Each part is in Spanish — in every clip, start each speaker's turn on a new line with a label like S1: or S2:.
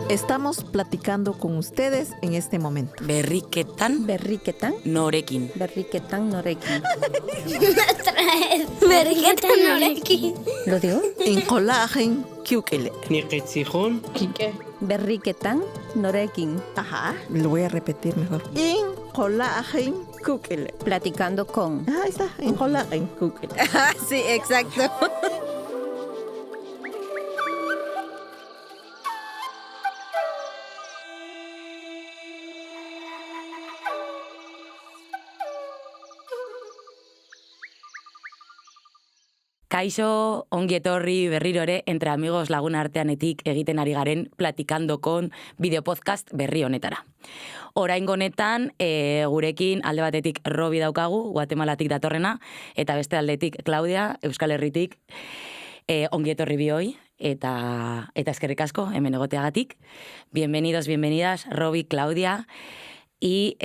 S1: Estamos platicando con ustedes en este momento.
S2: Berriketan norekin.
S3: Berriketan norekin.
S4: Berriketan norekin.
S3: ¿Lo digo?
S1: Inqolajen kiukele.
S5: Niqitzijun.
S3: Berriketan norekin.
S1: Ajá, lo voy a repetir mejor. Inqolajen kiukele.
S3: Platicando con.
S1: Ahí está, inqolajen kiukele.
S3: Sí, exacto.
S2: Kaixo, ongi etorri berriro ere Entre Amigos Laguna Arteanetik egiten ari garen Platicando con bideopodcast berri honetara. Oraingo honetan gurekin alde batetik Robi daukagu, Guatemalatik datorrena, eta beste aldetik Claudia, Euskal Herritik. Ongi etorri bioi, eta eskerrik asko hemen egoteagatik. Bienvenidos, bienvenidas, Robi, Claudia. Y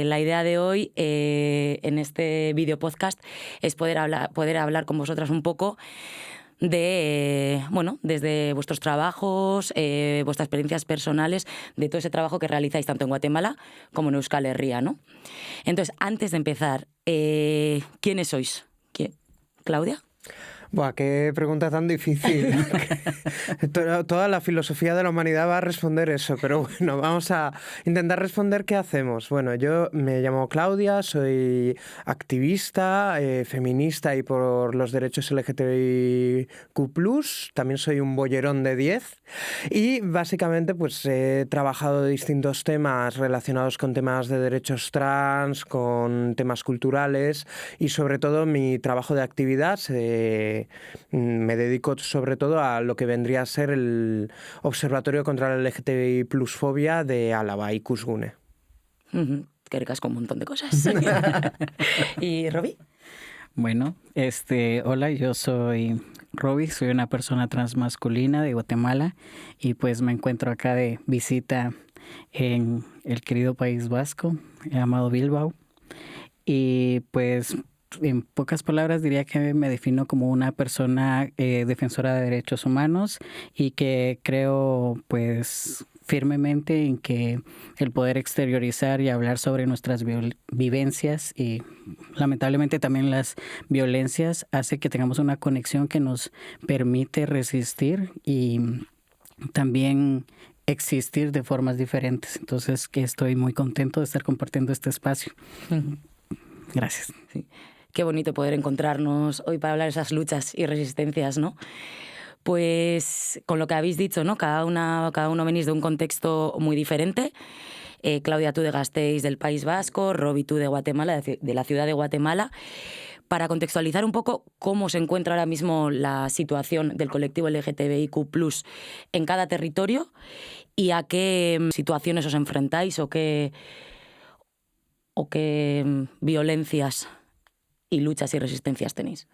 S2: la idea de hoy en este video podcast es poder hablar con vosotras un poco de, desde vuestros trabajos, vuestras experiencias personales, de todo ese trabajo que realizáis tanto en Guatemala como en Euskal Herria, ¿no? Entonces, antes de empezar, ¿quiénes sois? ¿Claudia?
S5: Buah, qué pregunta tan difícil. Toda la filosofía de la humanidad va a responder eso, pero bueno, vamos a intentar responder qué hacemos. Bueno, yo me llamo Claudia, soy activista, feminista y por los derechos LGTBIQ+, también soy un bollerón de 10 y básicamente pues he trabajado de distintos temas relacionados con temas de derechos trans, con temas culturales y sobre todo mi trabajo de actividad me dedico sobre todo a lo que vendría a ser el Observatorio contra la LGTBI plus fobia de Álava, Ikusgune.
S2: Que recas con un montón de cosas. ¿Y Robi?
S6: Bueno, hola, yo soy Robi, soy una persona transmasculina de Guatemala y pues me encuentro acá de visita en el querido País Vasco, llamado Bilbao. Y pues en pocas palabras diría que me defino como una persona defensora de derechos humanos y que creo pues firmemente en que el poder exteriorizar y hablar sobre nuestras vivencias y lamentablemente también las violencias hace que tengamos una conexión que nos permite resistir y también existir de formas diferentes. Entonces que estoy muy contento de estar compartiendo este espacio. Gracias.
S2: Sí. Qué bonito poder encontrarnos hoy para hablar de esas luchas y resistencias, ¿no? Pues con lo que habéis dicho, ¿no? Cada uno venís de un contexto muy diferente. Claudia, tú de Gasteiz, del País Vasco, Robi, tú de Guatemala, de la ciudad de Guatemala. Para contextualizar un poco cómo se encuentra ahora mismo la situación del colectivo LGTBIQ+ en cada territorio y a qué situaciones os enfrentáis o qué violencias y luchas y resistencias tenéis.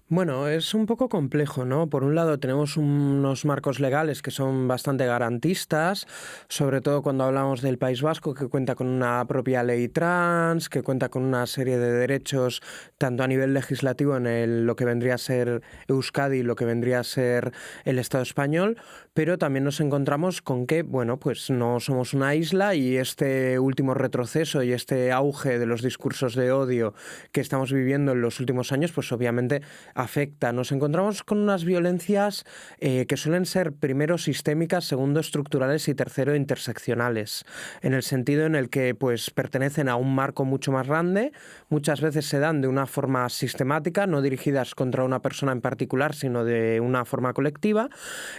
S5: Bueno, es un poco complejo, ¿no? Por un lado tenemos unos marcos legales que son bastante garantistas, sobre todo cuando hablamos del País Vasco, que cuenta con una propia ley trans, que cuenta con una serie de derechos tanto a nivel legislativo en lo que vendría a ser Euskadi y lo que vendría a ser el Estado español, pero también nos encontramos con que, bueno, pues no somos una isla y este último retroceso y este auge de los discursos de odio que estamos viviendo en los últimos años, pues obviamente afecta. Nos encontramos con unas violencias que suelen ser primero sistémicas, segundo estructurales y tercero interseccionales, en el sentido en el que pues pertenecen a un marco mucho más grande, muchas veces se dan de una forma sistemática, no dirigidas contra una persona en particular, sino de una forma colectiva,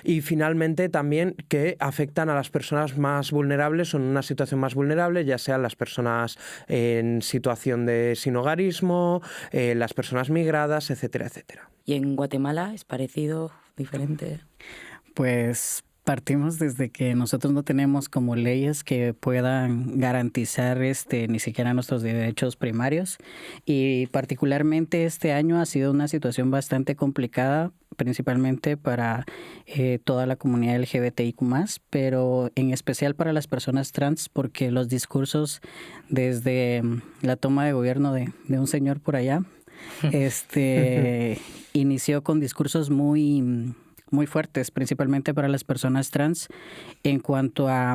S5: y finalmente también que afectan a las personas más vulnerables o en una situación más vulnerable, ya sean las personas en situación de sinhogarismo, las personas migradas, etcétera, etcétera.
S2: ¿Y en Guatemala es parecido, diferente?
S6: Pues partimos desde que nosotros no tenemos como leyes que puedan garantizar ni siquiera nuestros derechos primarios y particularmente este año ha sido una situación bastante complicada principalmente para toda la comunidad LGBTIQ+, pero en especial para las personas trans porque los discursos desde la toma de gobierno de un señor por allá inició con discursos muy muy fuertes, principalmente para las personas trans, en cuanto a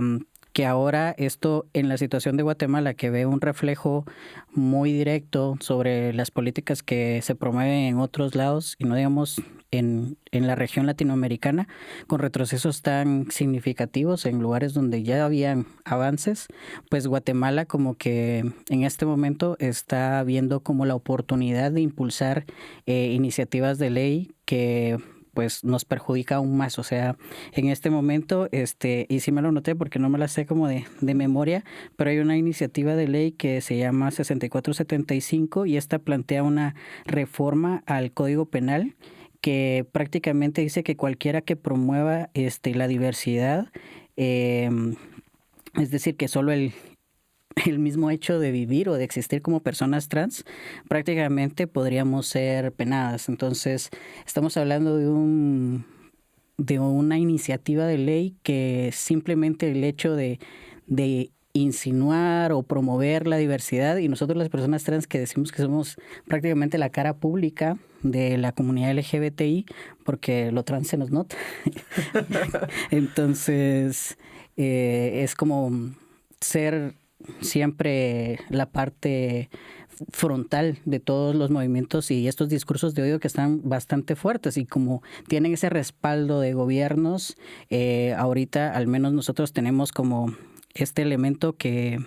S6: que ahora esto en la situación de Guatemala, que ve un reflejo muy directo sobre las políticas que se promueven en otros lados, y no digamos en la región latinoamericana, con retrocesos tan significativos en lugares donde ya habían avances, pues Guatemala como que en este momento está viendo como la oportunidad de impulsar iniciativas de ley que pues nos perjudica aún más. O sea, en este momento, y sí me lo noté porque no me la sé como de memoria, pero hay una iniciativa de ley que se llama 6475 y esta plantea una reforma al Código Penal que prácticamente dice que cualquiera que promueva la diversidad, es decir, que solo el mismo hecho de vivir o de existir como personas trans, prácticamente podríamos ser penadas. Entonces, estamos hablando de una iniciativa de ley que simplemente el hecho de insinuar o promover la diversidad, y nosotros las personas trans que decimos que somos prácticamente la cara pública de la comunidad LGBTI, porque lo trans se nos nota. Entonces, es como ser siempre la parte frontal de todos los movimientos y estos discursos de odio que están bastante fuertes, y como tienen ese respaldo de gobiernos, ahorita al menos nosotros tenemos como este elemento que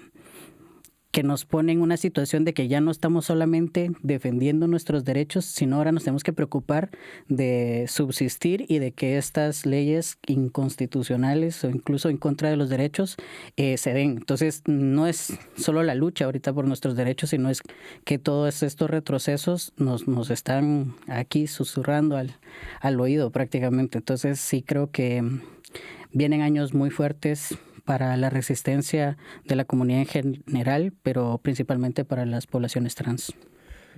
S6: nos pone en una situación de que ya no estamos solamente defendiendo nuestros derechos, sino ahora nos tenemos que preocupar de subsistir y de que estas leyes inconstitucionales o incluso en contra de los derechos se den. Entonces, no es solo la lucha ahorita por nuestros derechos, sino es que todos estos retrocesos nos están aquí susurrando al oído prácticamente. Entonces, sí creo que vienen años muy fuertes para la resistencia de la comunidad en general, pero principalmente para las poblaciones trans.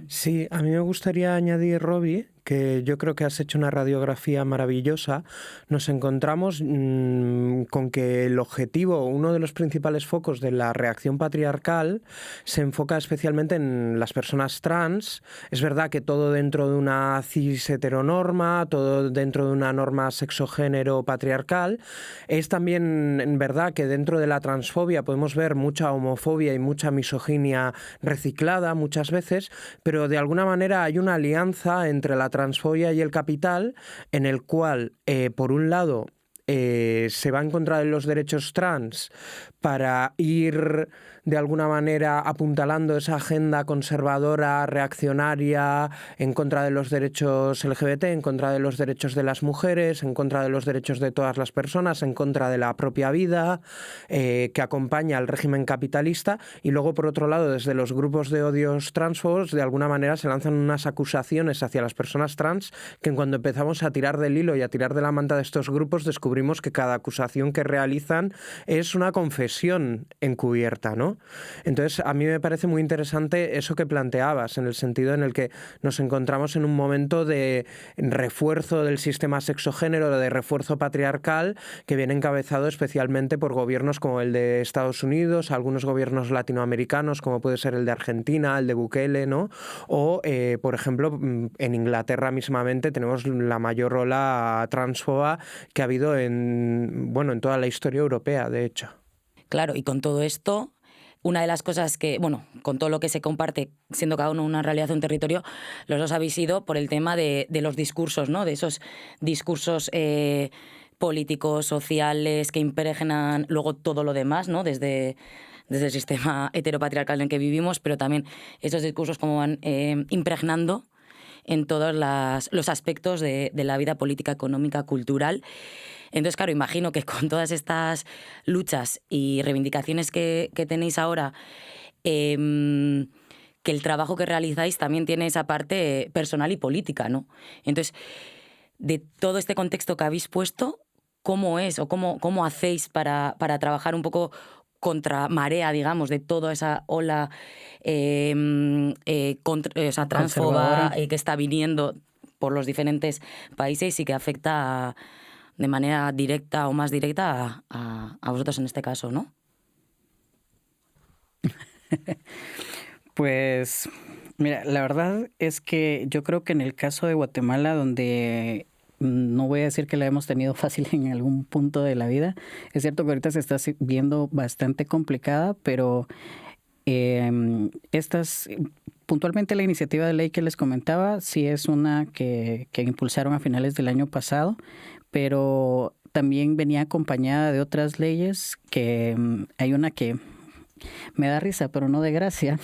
S5: Sí, a mí me gustaría añadir, Robbie, que yo creo que has hecho una radiografía maravillosa. Nos encontramos con que el objetivo, uno de los principales focos de la reacción patriarcal, se enfoca especialmente en las personas trans. Es verdad que todo dentro de una cis heteronorma, todo dentro de una norma sexogénero patriarcal. Es también en verdad que dentro de la transfobia podemos ver mucha homofobia y mucha misoginia reciclada muchas veces, pero de alguna manera hay una alianza entre la transfobia y el capital, en el cual, por un lado, se va en contra de los derechos trans para ir de alguna manera apuntalando esa agenda conservadora, reaccionaria, en contra de los derechos LGBT, en contra de los derechos de las mujeres, en contra de los derechos de todas las personas, en contra de la propia vida, que acompaña al régimen capitalista. Y luego, por otro lado, desde los grupos de odios transfobos, de alguna manera se lanzan unas acusaciones hacia las personas trans que cuando empezamos a tirar del hilo y a tirar de la manta de estos grupos, descubrimos que cada acusación que realizan es una confesión encubierta, ¿no? Entonces, a mí me parece muy interesante eso que planteabas, en el sentido en el que nos encontramos en un momento de refuerzo del sistema sexogénero, de refuerzo patriarcal, que viene encabezado especialmente por gobiernos como el de Estados Unidos, algunos gobiernos latinoamericanos, como puede ser el de Argentina, el de Bukele, ¿no? O, por ejemplo, en Inglaterra mismamente tenemos la mayor ola transfoba que ha habido en toda la historia europea, de hecho.
S2: Claro, y con todo esto, una de las cosas que, con todo lo que se comparte, siendo cada uno una realidad de un territorio, los dos habéis ido por el tema de los discursos, ¿no? De esos discursos políticos, sociales, que impregnan luego todo lo demás, ¿no? Desde el sistema heteropatriarcal en el que vivimos, pero también esos discursos como van impregnando en todos los aspectos de la vida política, económica, cultural. Entonces, claro, imagino que con todas estas luchas y reivindicaciones que tenéis ahora, que el trabajo que realizáis también tiene esa parte personal y política, ¿no? Entonces, de todo este contexto que habéis puesto, ¿cómo es o cómo hacéis para trabajar un poco contra marea, digamos, de toda esa ola transfoba que está viniendo por los diferentes países y que afecta de manera directa o más directa a vosotros en este caso, ¿no?
S6: Pues, mira, la verdad es que yo creo que en el caso de Guatemala, donde no voy a decir que la hemos tenido fácil en algún punto de la vida. Es cierto que ahorita se está viendo bastante complicada, pero puntualmente la iniciativa de ley que les comentaba, sí es una que impulsaron a finales del año pasado, pero también venía acompañada de otras leyes que hay una que me da risa, pero no de gracia,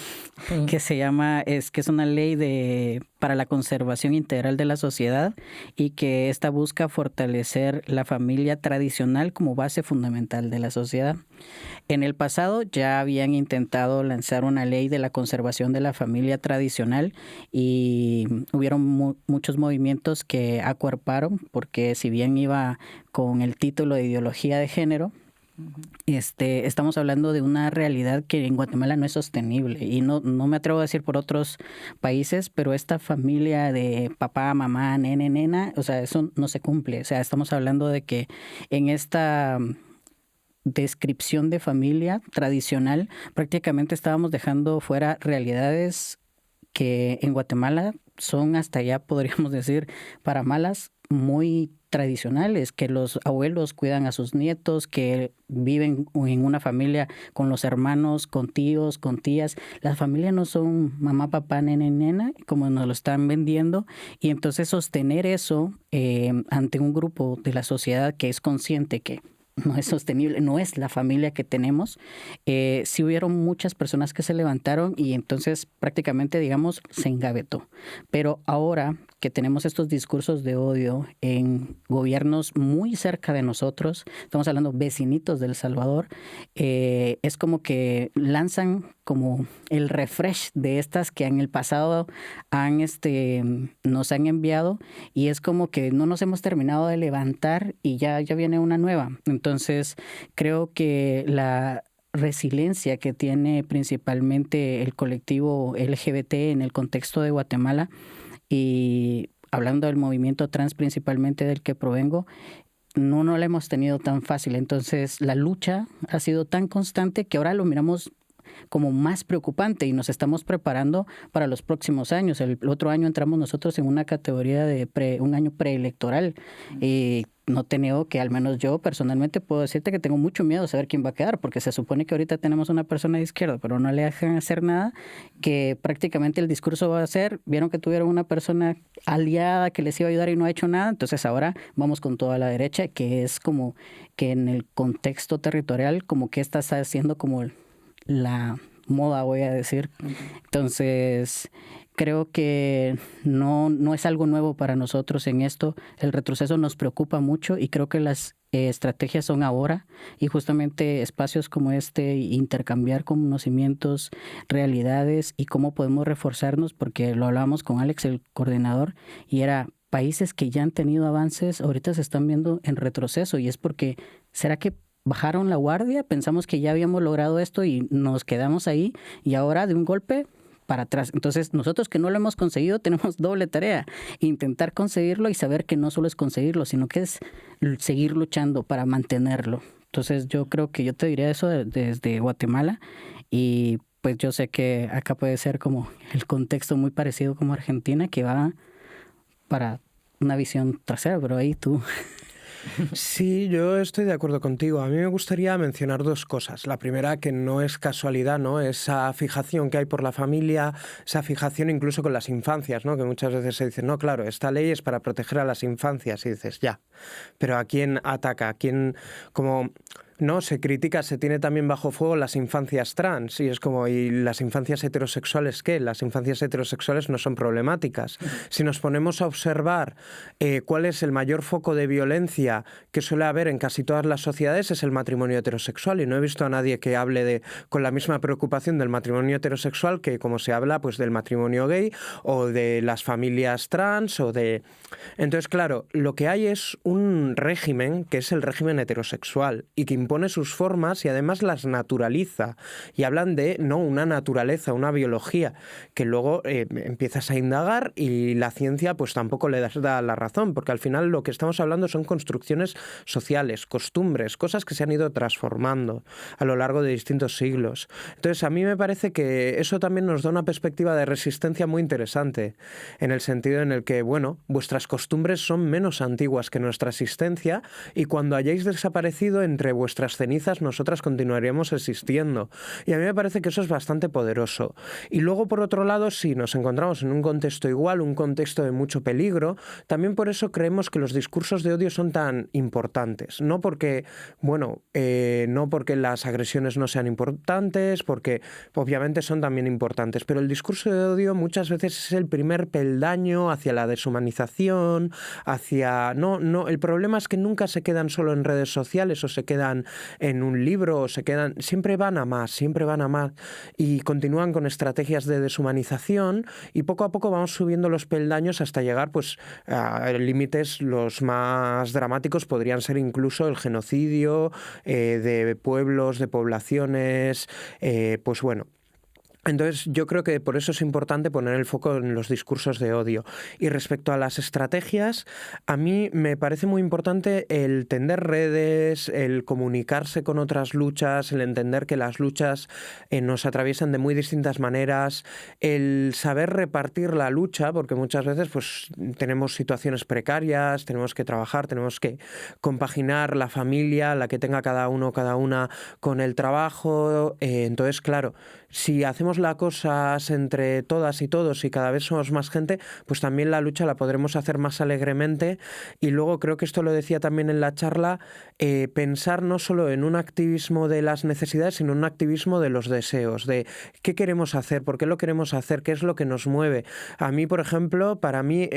S6: que se llama, que es una ley para la conservación integral de la sociedad y que esta busca fortalecer la familia tradicional como base fundamental de la sociedad. En el pasado ya habían intentado lanzar una ley de la conservación de la familia tradicional y hubieron muchos movimientos que acuerparon, porque si bien iba con el título de ideología de género, estamos hablando de una realidad que en Guatemala no es sostenible, y no me atrevo a decir por otros países, pero esta familia de papá, mamá, nene, nena, o sea, eso no se cumple. O sea, estamos hablando de que en esta descripción de familia tradicional prácticamente estábamos dejando fuera realidades que en Guatemala son, hasta ya podríamos decir, para malas, muy tradicionales, que los abuelos cuidan a sus nietos, que viven en una familia con los hermanos, con tíos, con tías. Las familias no son mamá, papá, nene, nena, como nos lo están vendiendo, y entonces sostener eso ante un grupo de la sociedad que es consciente que no es sostenible, no es la familia que tenemos. Sí hubieron muchas personas que se levantaron y entonces prácticamente, digamos, se engavetó. Pero ahora que tenemos estos discursos de odio en gobiernos muy cerca de nosotros, estamos hablando vecinitos de El Salvador, es como que lanzan como el refresh de estas que en el pasado nos han enviado, y es como que no nos hemos terminado de levantar y ya viene una nueva. Entonces, creo que la resiliencia que tiene principalmente el colectivo LGBT en el contexto de Guatemala, y hablando del movimiento trans principalmente del que provengo, no la hemos tenido tan fácil. Entonces, la lucha ha sido tan constante que ahora lo miramos como más preocupante y nos estamos preparando para los próximos años. El otro año entramos nosotros en una categoría de un año preelectoral, y no te niego que al menos yo personalmente puedo decirte que tengo mucho miedo de saber quién va a quedar, porque se supone que ahorita tenemos una persona de izquierda, pero no le dejan hacer nada, que prácticamente el discurso va a ser, vieron que tuvieron una persona aliada que les iba a ayudar y no ha hecho nada, entonces ahora vamos con toda la derecha, que es como que en el contexto territorial, como que esta está haciendo como la moda, voy a decir. Entonces, creo que no es algo nuevo para nosotros en esto. El retroceso nos preocupa mucho y creo que las estrategias son ahora, y justamente espacios como intercambiar conocimientos, realidades y cómo podemos reforzarnos, porque lo hablábamos con Alex, el coordinador, y era países que ya han tenido avances, ahorita se están viendo en retroceso, y es porque, ¿será que bajaron la guardia? Pensamos que ya habíamos logrado esto y nos quedamos ahí, y ahora de un golpe para atrás. Entonces, nosotros que no lo hemos conseguido tenemos doble tarea: intentar conseguirlo y saber que no solo es conseguirlo, sino que es seguir luchando para mantenerlo. Entonces, yo creo que yo te diría eso desde Guatemala, y pues yo sé que acá puede ser como el contexto muy parecido como Argentina, que va para una visión trasera, pero ahí tú...
S5: Sí, yo estoy de acuerdo contigo. A mí me gustaría mencionar dos cosas. La primera, que no es casualidad, ¿no? Esa fijación que hay por la familia, esa fijación incluso con las infancias, ¿no? Que muchas veces se dice, no, claro, esta ley es para proteger a las infancias, y dices, ya, pero ¿a quién ataca? ¿A quién, como... No, se critica, se tiene también bajo fuego las infancias trans, y es como, ¿y las infancias heterosexuales qué? Las infancias heterosexuales no son problemáticas. Si nos ponemos a observar cuál es el mayor foco de violencia que suele haber en casi todas las sociedades, es el matrimonio heterosexual, y no he visto a nadie que hable con la misma preocupación del matrimonio heterosexual que como se habla pues del matrimonio gay o de las familias trans o de... Entonces, claro, lo que hay es un régimen que es el régimen heterosexual y que impone sus formas y además las naturaliza. Y hablan de, no, una naturaleza, una biología, que luego empiezas a indagar y la ciencia pues tampoco le da la razón, porque al final lo que estamos hablando son construcciones sociales, costumbres, cosas que se han ido transformando a lo largo de distintos siglos. Entonces, a mí me parece que eso también nos da una perspectiva de resistencia muy interesante, en el sentido en el que, bueno, vuestras costumbres son menos antiguas que nuestra existencia y cuando hayáis desaparecido entre vuestras cenizas nosotras continuaríamos existiendo. Y a mí me parece que eso es bastante poderoso. Y luego, por otro lado, si nos encontramos en un contexto igual, un contexto de mucho peligro, también por eso creemos que los discursos de odio son tan importantes. No porque, bueno, no porque las agresiones no sean importantes, porque obviamente son también importantes, pero el discurso de odio muchas veces es el primer peldaño hacia la deshumanización, hacia... No, el problema es que nunca se quedan solo en redes sociales o se quedan en un libro o se quedan... Siempre van a más y continúan con estrategias de deshumanización y poco a poco vamos subiendo los peldaños hasta llegar pues a límites los más dramáticos, podrían ser incluso el genocidio de pueblos, de poblaciones, pues bueno. Entonces yo creo que por eso es importante poner el foco en los discursos de odio. Y respecto a las estrategias, a mí me parece muy importante el tender redes, el comunicarse con otras luchas, el entender que las luchas nos atraviesan de muy distintas maneras, el saber repartir la lucha, porque muchas veces pues tenemos situaciones precarias, tenemos que trabajar, tenemos que compaginar la familia, la que tenga cada uno, cada una, con el trabajo. Entonces, claro, si hacemos las cosas entre todas y todos y cada vez somos más gente, pues también la lucha la podremos hacer más alegremente. Y luego creo que esto lo decía también en la charla, pensar no solo en un activismo de las necesidades, sino en un activismo de los deseos, de qué queremos hacer, por qué lo queremos hacer, qué es lo que nos mueve. A mí, por ejemplo, para mí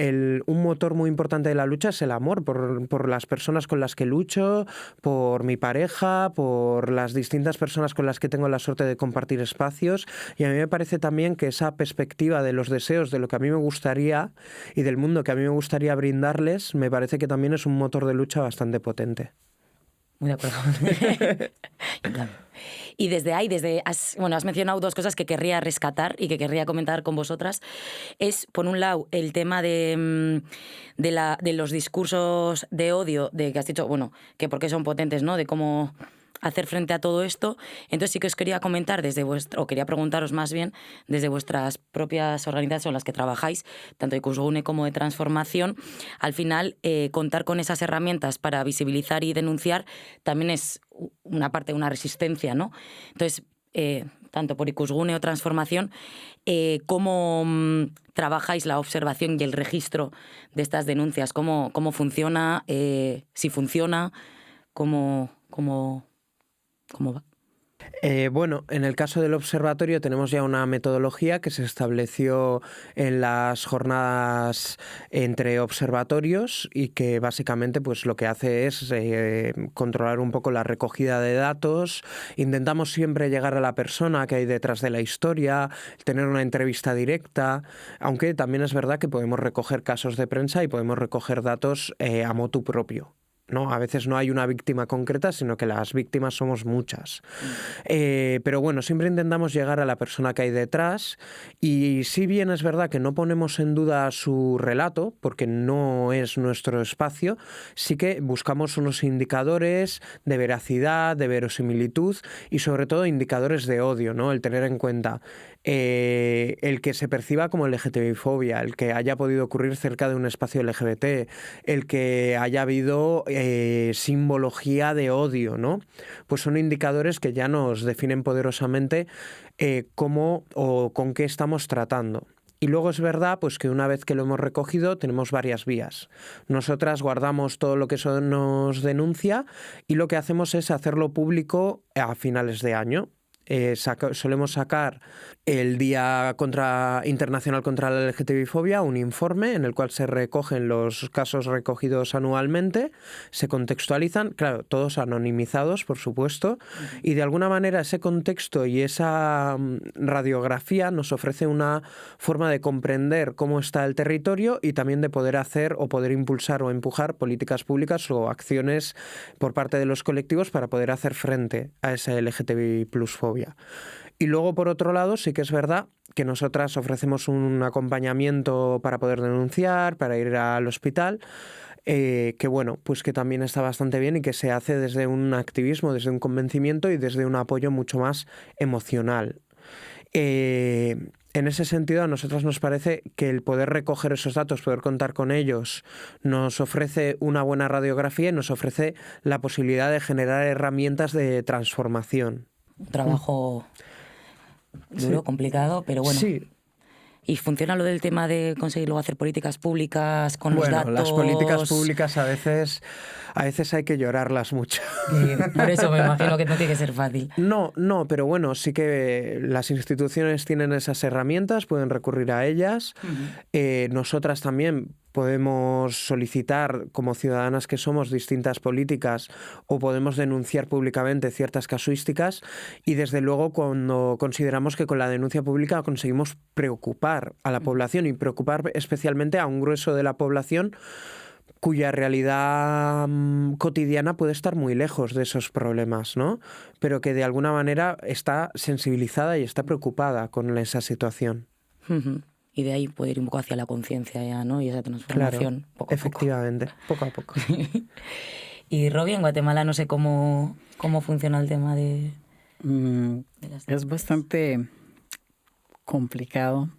S5: un motor muy importante de la lucha es el amor por las personas con las que lucho, por mi pareja, por las distintas personas con las que tengo la suerte de compartir espacios. Y a mí me parece también que esa perspectiva de los deseos, de lo que a mí me gustaría y del mundo que a mí me gustaría brindarles, me parece que también es un motor de lucha bastante potente.
S2: Muy de acuerdo. Y desde ahí, has mencionado dos cosas que querría rescatar y que querría comentar con vosotras. Es, por un lado, el tema de los discursos de odio, de que has dicho, bueno, que por qué son potentes, ¿no? De cómo hacer frente a todo esto. Entonces sí que os quería comentar o quería preguntaros más bien, desde vuestras propias organizaciones en las que trabajáis, tanto de Ikusgune como de Transformación, al final contar con esas herramientas para visibilizar y denunciar también es una parte de una resistencia, ¿no? Entonces, tanto por Ikusgune o Transformación, ¿cómo trabajáis la observación y el registro de estas denuncias? ¿Cómo funciona? Si funciona, ¿cómo va?
S5: Bueno, en el caso del observatorio tenemos ya una metodología que se estableció en las jornadas entre observatorios y que básicamente pues lo que hace es controlar un poco la recogida de datos. Intentamos siempre llegar a la persona que hay detrás de la historia, tener una entrevista directa, aunque también es verdad que podemos recoger casos de prensa y podemos recoger datos a motu propio. ¿No? A veces no hay una víctima concreta, sino que las víctimas somos muchas. Pero bueno, siempre intentamos llegar a la persona que hay detrás y si bien es verdad que no ponemos en duda su relato, porque no es nuestro espacio, sí que buscamos unos indicadores de veracidad, de verosimilitud y sobre todo indicadores de odio, ¿no? El tener en cuenta el que se perciba como LGTBI-fobia, el que haya podido ocurrir cerca de un espacio LGBT, el que haya habido simbología de odio, ¿no? Pues son indicadores que ya nos definen poderosamente cómo o con qué estamos tratando. Y luego es verdad pues que una vez que lo hemos recogido tenemos varias vías. Nosotras guardamos todo lo que eso nos denuncia y lo que hacemos es hacerlo público a finales de año. solemos sacar el Día Internacional contra la LGTBI-fobia, un informe en el cual se recogen los casos recogidos anualmente, se contextualizan, claro, todos anonimizados, por supuesto, y de alguna manera ese contexto y esa radiografía nos ofrece una forma de comprender cómo está el territorio y también de poder hacer o poder impulsar o empujar políticas públicas o acciones por parte de los colectivos para poder hacer frente a esa LGTBI plus fobia. Y luego, por otro lado, sí que es verdad que nosotras ofrecemos un acompañamiento para poder denunciar, para ir al hospital, que bueno, pues que también está bastante bien y que se hace desde un activismo, desde un convencimiento y desde un apoyo mucho más emocional. En ese sentido, a nosotros nos parece que el poder recoger esos datos, poder contar con ellos, nos ofrece una buena radiografía y nos ofrece la posibilidad de generar herramientas de transformación.
S2: Un trabajo duro,
S5: Sí.
S2: complicado, pero bueno.
S5: Sí.
S2: ¿Y funciona lo del tema de conseguir luego hacer políticas públicas con los datos?
S5: Las políticas públicas a veces hay que llorarlas mucho.
S2: Por eso me imagino que no tiene que ser fácil.
S5: No, pero bueno, sí que las instituciones tienen esas herramientas, pueden recurrir a ellas. Nosotras también podemos solicitar, como ciudadanas que somos, distintas políticas o podemos denunciar públicamente ciertas casuísticas y desde luego cuando consideramos que con la denuncia pública conseguimos preocupar a la población y preocupar especialmente a un grueso de la población cuya realidad cotidiana puede estar muy lejos de esos problemas, ¿no? Pero que de alguna manera está sensibilizada y está preocupada con esa situación.
S2: Y de ahí poder ir un poco hacia la conciencia ya, ¿no? Y esa transformación.
S5: Claro,
S2: poco a
S5: efectivamente, poco a poco.
S2: Y Robbie, en Guatemala no sé cómo funciona el tema de las
S6: Es bastante complicado.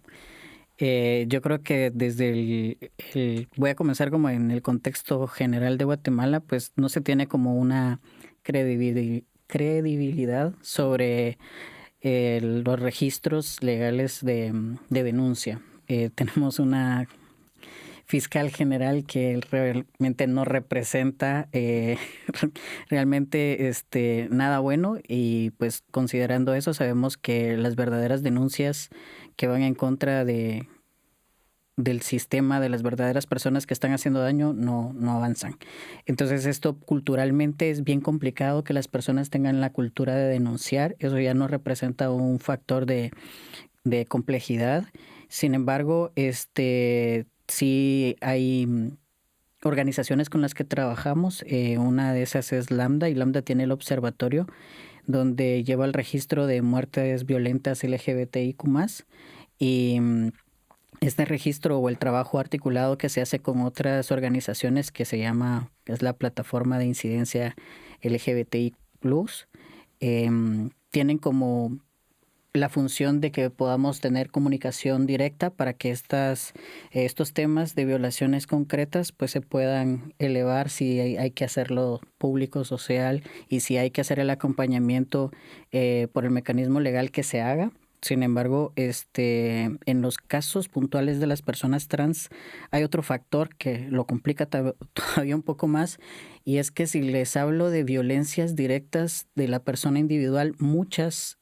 S6: Yo creo que desde voy a comenzar como en el contexto general de Guatemala, pues no se tiene como una credibilidad sobre los registros legales de denuncia. Tenemos una fiscal general que realmente no representa realmente nada bueno y pues considerando eso sabemos que las verdaderas denuncias que van en contra del sistema, de las verdaderas personas que están haciendo daño, no avanzan. Entonces esto culturalmente es bien complicado que las personas tengan la cultura de denunciar. Eso ya no representa un factor de complejidad. Sin embargo, sí hay organizaciones con las que trabajamos. Una de esas es Lambda y Lambda tiene el observatorio donde lleva el registro de muertes violentas LGBTIQ+. Y este registro o el trabajo articulado que se hace con otras organizaciones que es la plataforma de incidencia LGBTI+, tienen como la función de que podamos tener comunicación directa para que estos temas de violaciones concretas pues se puedan elevar si hay que hacerlo público, social y si hay que hacer el acompañamiento por el mecanismo legal que se haga. Sin embargo, en los casos puntuales de las personas trans hay otro factor que lo complica todavía un poco más y es que si les hablo de violencias directas de la persona individual, muchas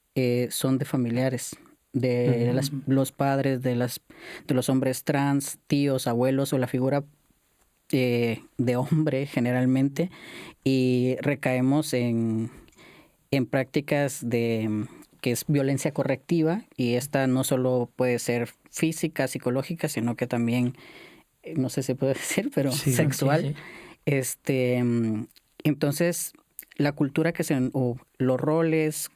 S6: son de familiares, de los padres, de los hombres trans, tíos, abuelos o la figura de hombre generalmente y recaemos en prácticas que es violencia correctiva y esta no solo puede ser física, psicológica, sino que también, no sé si puede decir, pero
S5: sí,
S6: sexual.
S2: Sí.
S6: Entonces, la cultura o los roles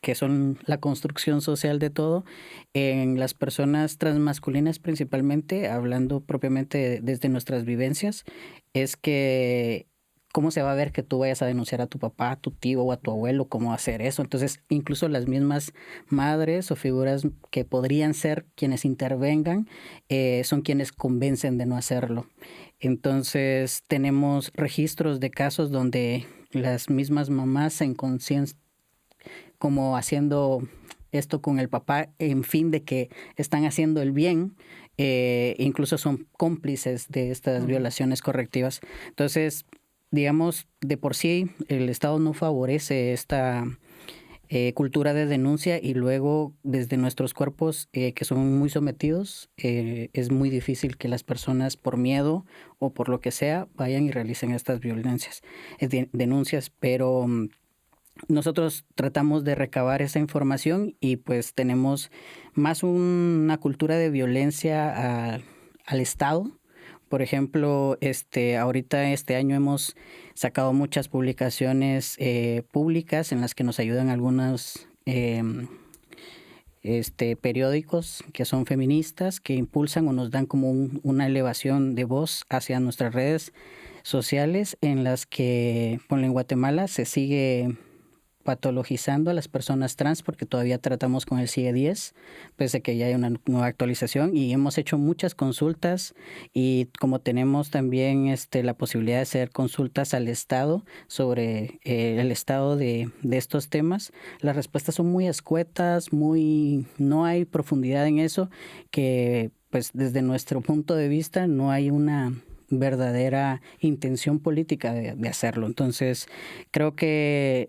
S6: que son la construcción social de todo, en las personas transmasculinas principalmente, hablando propiamente desde nuestras vivencias, es que ¿cómo se va a ver que tú vayas a denunciar a tu papá, a tu tío o a tu abuelo? ¿Cómo hacer eso? Entonces, incluso las mismas madres o figuras que podrían ser quienes intervengan son quienes convencen de no hacerlo. Entonces, tenemos registros de casos donde las mismas mamás en conciencia, como haciendo esto con el papá en fin de que están haciendo el bien, incluso son cómplices de estas violaciones correctivas. Entonces, digamos, de por sí el Estado no favorece cultura de denuncia y luego desde nuestros cuerpos que son muy sometidos, es muy difícil que las personas por miedo o por lo que sea vayan y realicen estas violencias, denuncias, pero nosotros tratamos de recabar esa información y pues tenemos más una cultura de violencia al Estado. Por ejemplo, ahorita este año hemos sacado muchas publicaciones públicas en las que nos ayudan algunos periódicos que son feministas, que impulsan o nos dan como una elevación de voz hacia nuestras redes sociales, en las que, en Guatemala se sigue patologizando a las personas trans porque todavía tratamos con el CIE-10, pese a que ya hay una nueva actualización, y hemos hecho muchas consultas, y como tenemos también la posibilidad de hacer consultas al Estado sobre el estado de estos temas, las respuestas son muy escuetas, no hay profundidad en eso, que pues desde nuestro punto de vista no hay una verdadera intención política de hacerlo. Entonces, creo que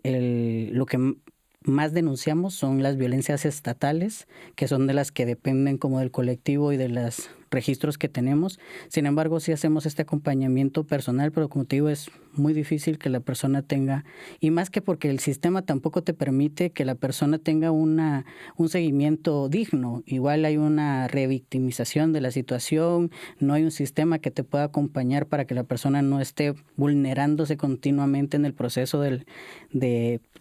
S6: lo que más denunciamos son las violencias estatales, que son de las que dependen como del colectivo y de los registros que tenemos. Sin embargo, sí hacemos este acompañamiento personal, pero como te digo, es muy difícil que la persona tenga, y más que porque el sistema tampoco te permite que la persona tenga un seguimiento digno. Igual hay una revictimización de la situación, no hay un sistema que te pueda acompañar para que la persona no esté vulnerándose continuamente en el proceso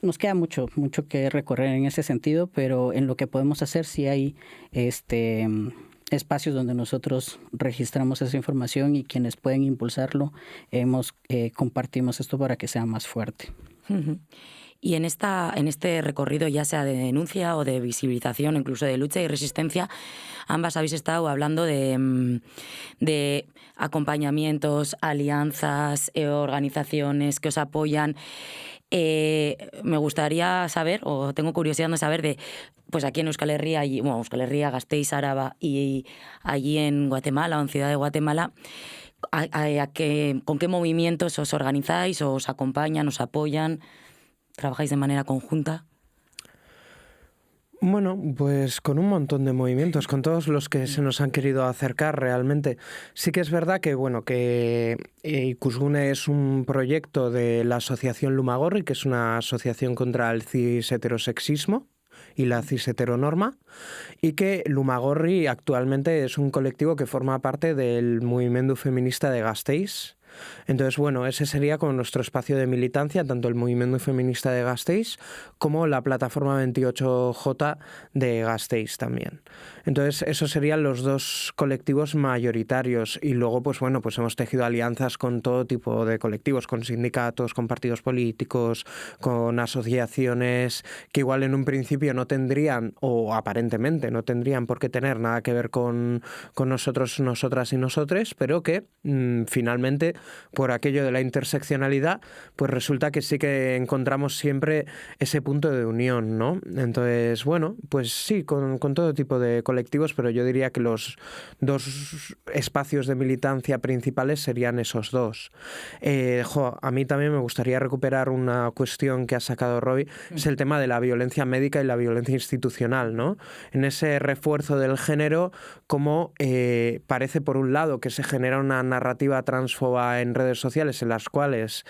S6: nos queda mucho que recorrer en ese sentido, pero en lo que podemos hacer sí hay espacios donde nosotros registramos esa información, y quienes pueden impulsarlo compartimos esto para que sea más fuerte.
S2: Y en este recorrido, ya sea de denuncia o de visibilización, incluso de lucha y resistencia, ambas habéis estado hablando de acompañamientos, alianzas, organizaciones que os apoyan. Me gustaría saber, o tengo curiosidad de saber, pues aquí en Euskal Herria, Euskal Herria, Gasteiz, Araba, y allí en Guatemala o en Ciudad de Guatemala, ¿con qué movimientos os organizáis, os acompañan, os apoyan? ¿Trabajáis de manera conjunta?
S5: Bueno, pues con un montón de movimientos, con todos los que se nos han querido acercar realmente. Sí que es verdad que Ikusgune es un proyecto de la asociación Lumagorri, que es una asociación contra el cis-heterosexismo y la cis-heteronorma, y que Lumagorri actualmente es un colectivo que forma parte del movimiento feminista de Gasteiz. Entonces, bueno, ese sería como nuestro espacio de militancia, tanto el movimiento feminista de Gasteiz como la plataforma 28J de Gasteiz también. Entonces, esos serían los dos colectivos mayoritarios, y luego, pues bueno, pues hemos tejido alianzas con todo tipo de colectivos, con sindicatos, con partidos políticos, con asociaciones que igual en un principio no tendrían, o aparentemente no tendrían por qué tener nada que ver con nosotros, nosotras y nosotres, pero que finalmente, por aquello de la interseccionalidad, pues resulta que sí que encontramos siempre ese punto de unión, ¿no? Entonces, bueno, pues sí, con todo tipo de colectivos, pero yo diría que los dos espacios de militancia principales serían esos dos. A mí también me gustaría recuperar una cuestión que ha sacado Roy, es el tema de la violencia médica y la violencia institucional, ¿no? En ese refuerzo del género, como parece por un lado que se genera una narrativa transfoba en redes sociales en las cuales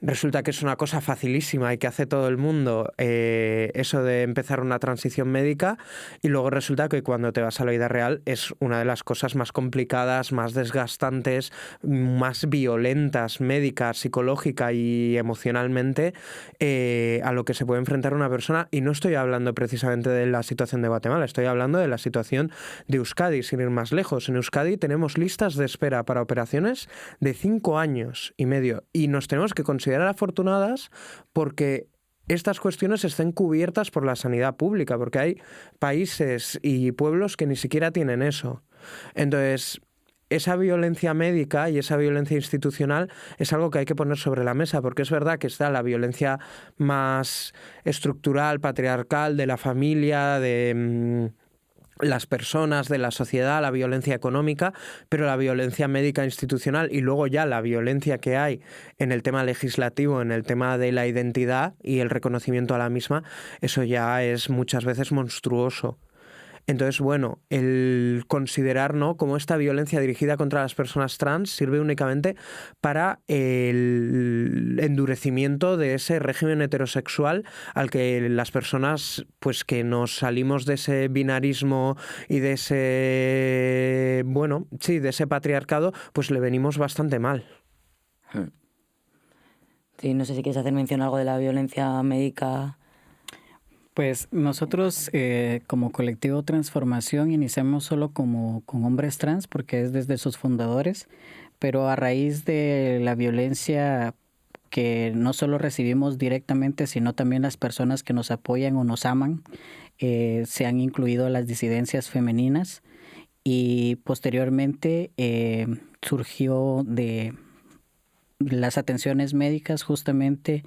S5: resulta que es una cosa facilísima y que hace todo el mundo, eso de empezar una transición médica, y luego resulta que cuando te vas a la vida real es una de las cosas más complicadas, más desgastantes, más violentas, médica, psicológica y emocionalmente, a lo que se puede enfrentar una persona. Y no estoy hablando precisamente de la situación de Guatemala, estoy hablando de la situación de Euskadi, sin ir más lejos. En Euskadi tenemos listas de espera para operaciones de 5 años y medio, y nos tenemos que considerar afortunadas porque estas cuestiones estén cubiertas por la sanidad pública, porque hay países y pueblos que ni siquiera tienen eso. Entonces, esa violencia médica y esa violencia institucional es algo que hay que poner sobre la mesa, porque es verdad que está la violencia más estructural, patriarcal, de la familia, de las personas, de la sociedad, la violencia económica, pero la violencia médica institucional y luego ya la violencia que hay en el tema legislativo, en el tema de la identidad y el reconocimiento a la misma, eso ya es muchas veces monstruoso. Entonces, bueno, el considerar, ¿no?, cómo esta violencia dirigida contra las personas trans sirve únicamente para el endurecimiento de ese régimen heterosexual al que las personas, pues que nos salimos de ese binarismo y de ese, bueno, sí, de ese patriarcado, pues le venimos bastante mal.
S2: Sí, no sé si quieres hacer mención algo de la violencia médica.
S6: Pues nosotros como colectivo Transformación iniciamos solo con hombres trans porque es desde sus fundadores, pero a raíz de la violencia que no solo recibimos directamente, sino también las personas que nos apoyan o nos aman, se han incluido las disidencias femeninas y posteriormente surgió de las atenciones médicas justamente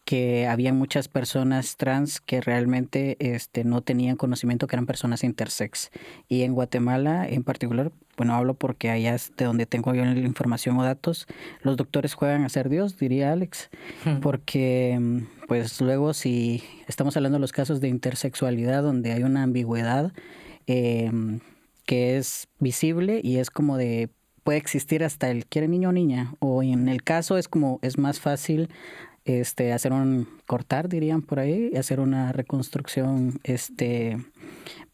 S6: que había muchas personas trans que realmente no tenían conocimiento que eran personas intersex. Y en Guatemala en particular, bueno, hablo porque allá es de donde tengo yo la información o datos, los doctores juegan a ser Dios, diría Alex, porque pues luego si estamos hablando de los casos de intersexualidad donde hay una ambigüedad que es visible y es como de puede existir hasta el quiere niño o niña, o en el caso es como es más fácil hacer cortar, dirían por ahí, y hacer una reconstrucción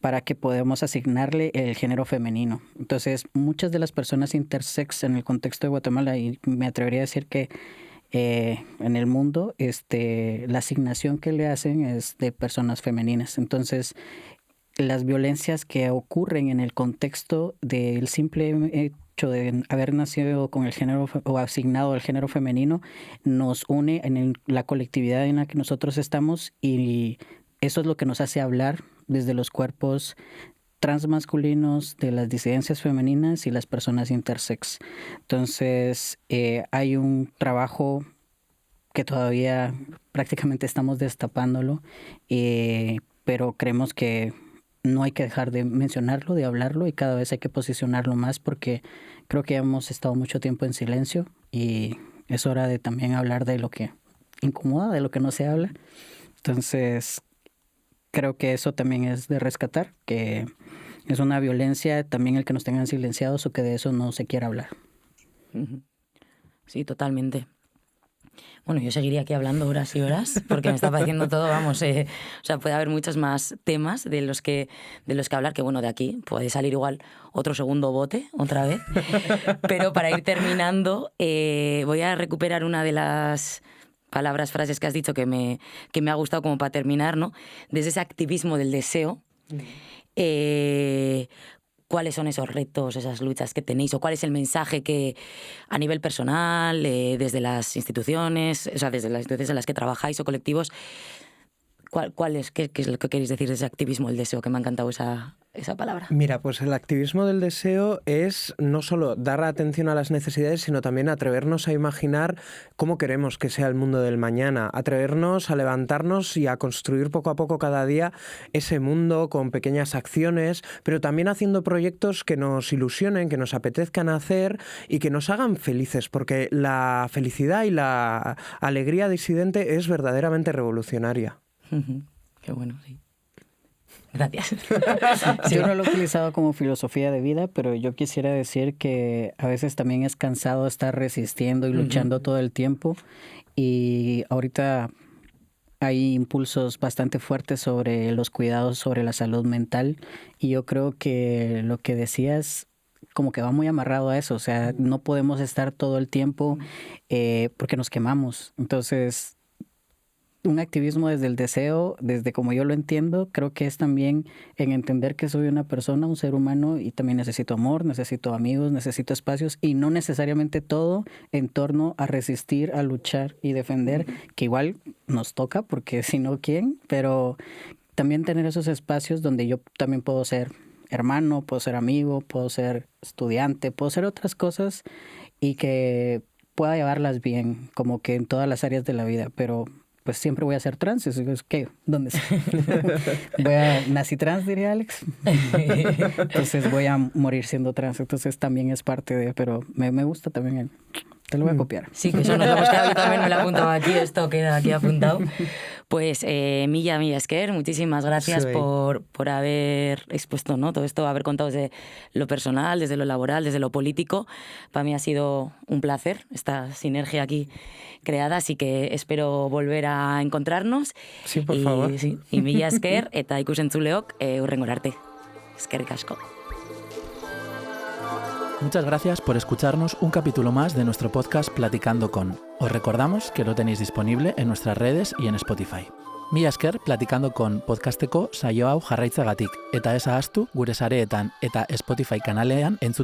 S6: para que podamos asignarle el género femenino. Entonces, muchas de las personas intersex en el contexto de Guatemala, y me atrevería a decir que en el mundo, la asignación que le hacen es de personas femeninas. Entonces, las violencias que ocurren en el contexto del simple hecho de haber nacido con el género o asignado el género femenino nos une en la colectividad en la que nosotros estamos y eso es lo que nos hace hablar desde los cuerpos transmasculinos, de las disidencias femeninas y las personas intersex. Entonces, hay un trabajo que todavía prácticamente estamos destapándolo, pero creemos que no hay que dejar de mencionarlo, de hablarlo y cada vez hay que posicionarlo más porque creo que hemos estado mucho tiempo en silencio y es hora de también hablar de lo que incomoda, de lo que no se habla. Entonces, creo que eso también es de rescatar, que es una violencia también el que nos tengan silenciados o que de eso no se quiera hablar.
S2: Sí, totalmente. Bueno, yo seguiría aquí hablando horas y horas porque me está pareciendo todo, vamos, o sea, puede haber muchos más temas de los que hablar, que bueno, de aquí puede salir igual otro segundo bote, otra vez, pero para ir terminando voy a recuperar una de las frases que has dicho que me ha gustado como para terminar, ¿no? Desde ese activismo del deseo, ¿cuáles son esos retos, esas luchas que tenéis? ¿O cuál es el mensaje que a nivel personal, desde las instituciones, o sea, desde las instituciones en las que trabajáis o colectivos, qué es lo que queréis decir de ese activismo del deseo? Que me ha encantado esa palabra.
S5: Mira, pues el activismo del deseo es no solo dar atención a las necesidades, sino también atrevernos a imaginar cómo queremos que sea el mundo del mañana, atrevernos a levantarnos y a construir poco a poco cada día ese mundo con pequeñas acciones, pero también haciendo proyectos que nos ilusionen, que nos apetezcan hacer y que nos hagan felices, porque la felicidad y la alegría disidente es verdaderamente revolucionaria.
S2: Qué bueno, sí. Gracias.
S6: Yo no lo he utilizado como filosofía de vida, pero yo quisiera decir que a veces también es cansado estar resistiendo y luchando todo el tiempo. Y ahorita hay impulsos bastante fuertes sobre los cuidados sobre la salud mental. Y yo creo que lo que decías como que va muy amarrado a eso. O sea, no podemos estar todo el tiempo porque nos quemamos. Entonces, un activismo desde el deseo, desde como yo lo entiendo, creo que es también en entender que soy una persona, un ser humano y también necesito amor, necesito amigos, necesito espacios y no necesariamente todo en torno a resistir, a luchar y defender, que igual nos toca porque si no, ¿quién? Pero también tener esos espacios donde yo también puedo ser hermano, puedo ser amigo, puedo ser estudiante, puedo ser otras cosas y que pueda llevarlas bien, como que en todas las áreas de la vida, pero pues siempre voy a ser trans. Y digo, ¿qué? ¿Dónde está? Nací trans, diría Alex. Entonces voy a morir siendo trans. Entonces también es parte de, pero me gusta también te lo voy a copiar.
S2: Sí, que eso nos lo hemos quedado, yo también me lo he apuntado aquí, esto queda aquí apuntado. Pues Milla Esker, muchísimas gracias por haber expuesto, ¿no? Todo esto, haber contado desde lo personal, desde lo laboral, desde lo político. Para mí ha sido un placer esta sinergia aquí creada, así que espero volver a encontrarnos.
S5: Sí, por favor.
S2: Sí, y Milla Esker, eta ikusentzuleok, hurrengora arte. Eskerrik asko.
S7: Muchas gracias por escucharnos un capítulo más de nuestro podcast Platicando con. Os recordamos que lo tenéis disponible en nuestras redes y en Spotify. Mila esker Platicando con podcasteko saio hau jarraitzagatik eta ez ahaztu gure sareetan eta Spotify kanalean entzuten